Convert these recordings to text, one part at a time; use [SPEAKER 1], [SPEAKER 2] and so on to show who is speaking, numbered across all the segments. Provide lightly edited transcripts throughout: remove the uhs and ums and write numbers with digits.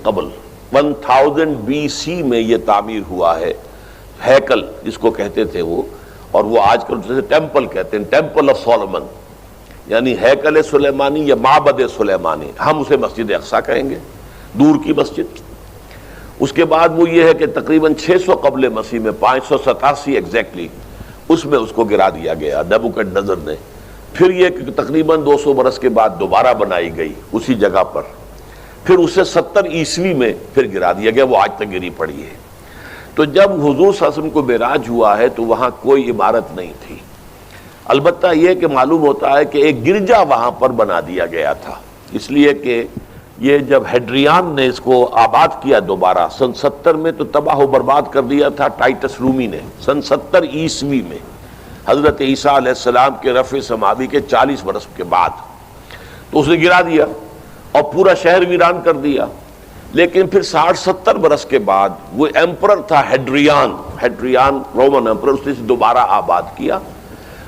[SPEAKER 1] قبل 1000 BC میں یہ تعمیر ہوا ہے ہیکل جس کو کہتے تھے وہ، اور وہ آج کل جیسے ٹیمپل کہتے ہیں، ٹیمپل آف سولومن، یعنی ہیکل سلیمانی یا معبد سلیمانی، ہم اسے مسجد اقصیٰ کہیں گے، دور کی مسجد۔ اس کے بعد وہ یہ ہے کہ تقریباً 600 قبل مسیح میں 587 ایگزیکٹلی اس میں اس کو گرا دیا گیا نیبوکڈنیزر نے۔ پھر یہ کہ تقریباً 200 برس کے بعد دوبارہ بنائی گئی اسی جگہ پر، پھر اسے 70 عیسوی میں پھر گرا دیا گیا، وہ آج تک گری پڑی ہے۔ تو جب حضور صلی اللہ علیہ وسلم کو معراج ہوا ہے تو وہاں کوئی عمارت نہیں تھی، البتہ یہ کہ معلوم ہوتا ہے کہ ایک گرجا وہاں پر بنا دیا گیا تھا، اس لیے کہ یہ جب ہیڈریان نے اس کو آباد کیا دوبارہ سن 70 میں تو تباہ و برباد کر دیا تھا ٹائٹس رومی نے سن 70 عیسوی میں، حضرت عیسیٰ علیہ السلام کے رفع سماوی کے 40 برس کے بعد، تو اس نے گرا دیا اور پورا شہر ویران کر دیا۔ لیکن پھر 60-70 برس کے بعد وہ ایمپرر تھا ہیڈریان رومن ایمپرر، اس نے دوبارہ آباد کیا،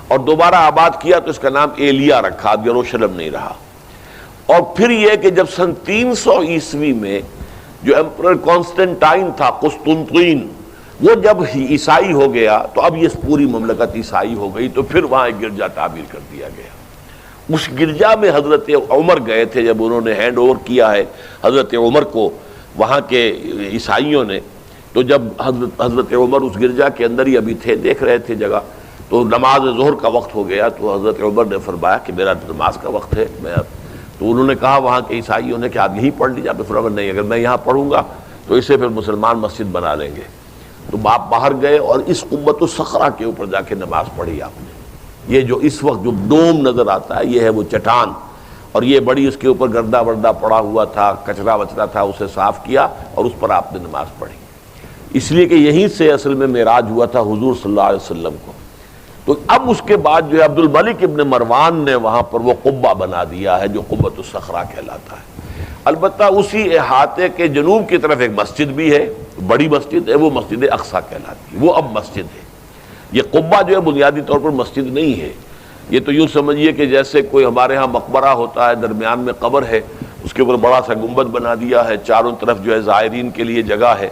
[SPEAKER 1] اور دوبارہ آباد کیا تو اس کا نام ایلیا رکھا، اب یروشلم نہیں رہا۔ اور پھر یہ کہ جب سن 300 عیسوی میں جو ایمپرر کانسٹنٹائن تھا قسطنطین، وہ جب عیسائی ہو گیا تو اب یہ پوری مملکت عیسائی ہو گئی، تو پھر وہاں ایک گرجا تعمیر کر دیا گیا۔ اس گرجا میں حضرت عمر گئے تھے، جب انہوں نے ہینڈ اوور کیا ہے حضرت عمر کو وہاں کے عیسائیوں نے، تو جب حضرت عمر اس گرجا کے اندر ہی ابھی تھے، دیکھ رہے تھے جگہ، تو نماز ظہر کا وقت ہو گیا، تو حضرت عمر نے فرمایا کہ میرا نماز کا وقت ہے، تو انہوں نے کہا وہاں کے عیسائیوں نے کہ آپ یہیں پڑھ لیجیے، آپ نے فرمایا نہیں، اگر میں یہاں پڑھوں گا تو اسے پھر مسلمان مسجد بنا لیں گے۔ تو باپ باہر گئے اور اس قبۃ الصخرہ کے اوپر جا کے نماز پڑھی آپ نے۔ یہ جو اس وقت جو ڈوم نظر آتا ہے یہ ہے وہ چٹان، اور یہ بڑی اس کے اوپر گردہ وردہ پڑا ہوا تھا، کچرا وچرا تھا، اسے صاف کیا اور اس پر آپ نے نماز پڑھی، اس لیے کہ یہیں سے اصل میں معراج ہوا تھا حضور صلی اللہ علیہ وسلم کو۔ تو اب اس کے بعد جو ہے عبد الملک ابن مروان نے وہاں پر وہ قبہ بنا دیا ہے جو قبۃ الصخرہ کہلاتا ہے۔ البتہ اسی احاطے کے جنوب کی طرف ایک مسجد بھی ہے، بڑی مسجد ہے، وہ مسجد اقصیٰ کہلاتی ہے، وہ اب مسجد ہے۔ یہ قبہ جو ہے بنیادی طور پر مسجد نہیں ہے، یہ تو یوں سمجھیے کہ جیسے کوئی ہمارے ہاں مقبرہ ہوتا ہے، درمیان میں قبر ہے، اس کے اوپر بڑا سا گنبد بنا دیا ہے، چاروں طرف جو ہے زائرین کے لیے جگہ ہے،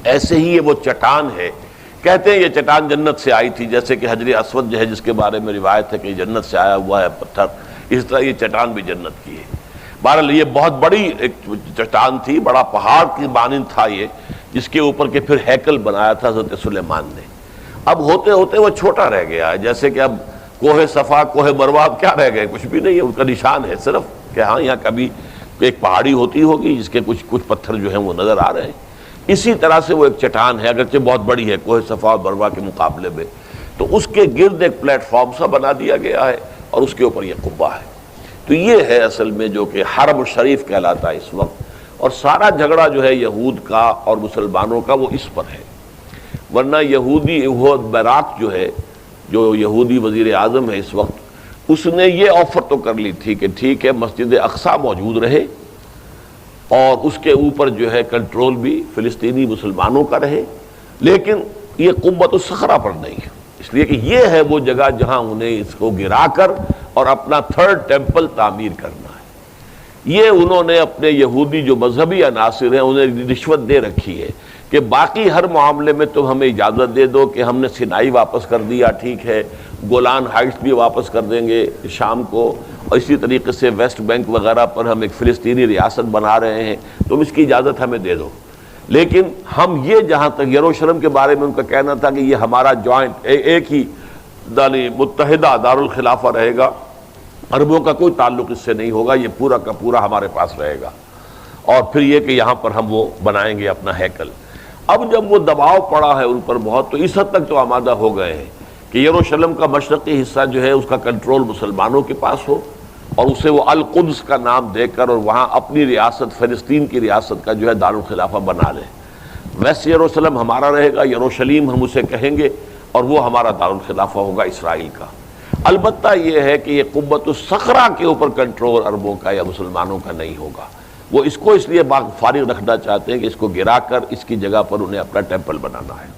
[SPEAKER 1] ایسے ہی یہ وہ چٹان ہے۔ کہتے ہیں یہ چٹان جنت سے آئی تھی، جیسے کہ حجر اسود جو ہے جس کے بارے میں روایت ہے کہ جنت سے آیا ہوا ہے پتھر، اس طرح یہ چٹان بھی جنت کی ہے۔ بہرحال یہ بہت بڑی ایک چٹان تھی، بڑا پہاڑ کی مانند تھا یہ، جس کے اوپر کے پھر ہیکل بنایا تھا حضرت سلیمان نے۔ اب ہوتے ہوتے وہ چھوٹا رہ گیا ہے، جیسے کہ اب کوہ صفا کوہ مروہ اب کیا رہ گئے، کچھ بھی نہیں ہے، ان کا نشان ہے صرف کہ ہاں یہاں کبھی ایک پہاڑی ہوتی ہوگی جس کے کچھ پتھر جو ہیں وہ نظر آ رہے ہیں۔ اسی طرح سے وہ ایک چٹان ہے، اگرچہ بہت بڑی ہے کوہ صفا اور مروہ کے مقابلے میں، تو اس کے گرد ایک پلیٹ فارم سا بنا دیا گیا ہے اور اس کے اوپر یہ قبہ ہے۔ تو یہ ہے اصل میں جو کہ حرم الشریف کہلاتا ہے اس وقت، اور سارا جھگڑا جو ہے یہود کا اور مسلمانوں کا وہ اس پر ہے۔ ورنہ یہودی براق جو ہے، جو یہودی وزیر اعظم ہے اس وقت، اس نے یہ آفر تو کر لی تھی کہ ٹھیک ہے مسجد اقصیٰ موجود رہے اور اس کے اوپر جو ہے کنٹرول بھی فلسطینی مسلمانوں کا رہے، لیکن یہ قبۃ الصخرہ پر نہیں ہے، اس لیے کہ یہ ہے وہ جگہ جہاں انہیں اس کو گرا کر اور اپنا تھرڈ ٹیمپل تعمیر کرنا ہے۔ یہ انہوں نے اپنے یہودی جو مذہبی عناصر ہیں انہیں رشوت دے رکھی ہے کہ باقی ہر معاملے میں تم ہمیں اجازت دے دو کہ ہم نے سینائی واپس کر دیا، ٹھیک ہے، گولان ہائٹس بھی واپس کر دیں گے شام کو، اور اسی طریقے سے ویسٹ بینک وغیرہ پر ہم ایک فلسطینی ریاست بنا رہے ہیں، تم اس کی اجازت ہمیں دے دو، لیکن ہم یہ جہاں تک یروشلم کے بارے میں ان کا کہنا تھا کہ یہ ہمارا جوائنٹ ایک ہی متحدہ دارالخلافہ رہے گا، عربوں کا کوئی تعلق اس سے نہیں ہوگا، یہ پورا کا پورا ہمارے پاس رہے گا، اور پھر یہ کہ یہاں پر ہم وہ بنائیں گے اپنا ہیکل۔ اب جب وہ دباؤ پڑا ہے ان پر بہت، تو اس حد تک تو آمادہ ہو گئے ہیں کہ یروشلم کا مشرقی حصہ جو ہے اس کا کنٹرول مسلمانوں کے پاس ہو، اور اسے وہ القدس کا نام دے کر اور وہاں اپنی ریاست فلسطین کی ریاست کا جو ہے دارالخلافہ بنا لیں۔ ویسٹ یروشلم ہمارا رہے گا، یروشلیم ہم اسے کہیں گے، اور وہ ہمارا دارالخلافہ ہوگا اسرائیل کا۔ البتہ یہ ہے کہ یہ قبۃ الصخرہ کے اوپر کنٹرول عربوں کا یا مسلمانوں کا نہیں ہوگا، وہ اس کو اس لیے فارغ رکھنا چاہتے ہیں کہ اس کو گرا کر اس کی جگہ پر انہیں اپنا ٹیمپل بنانا ہے۔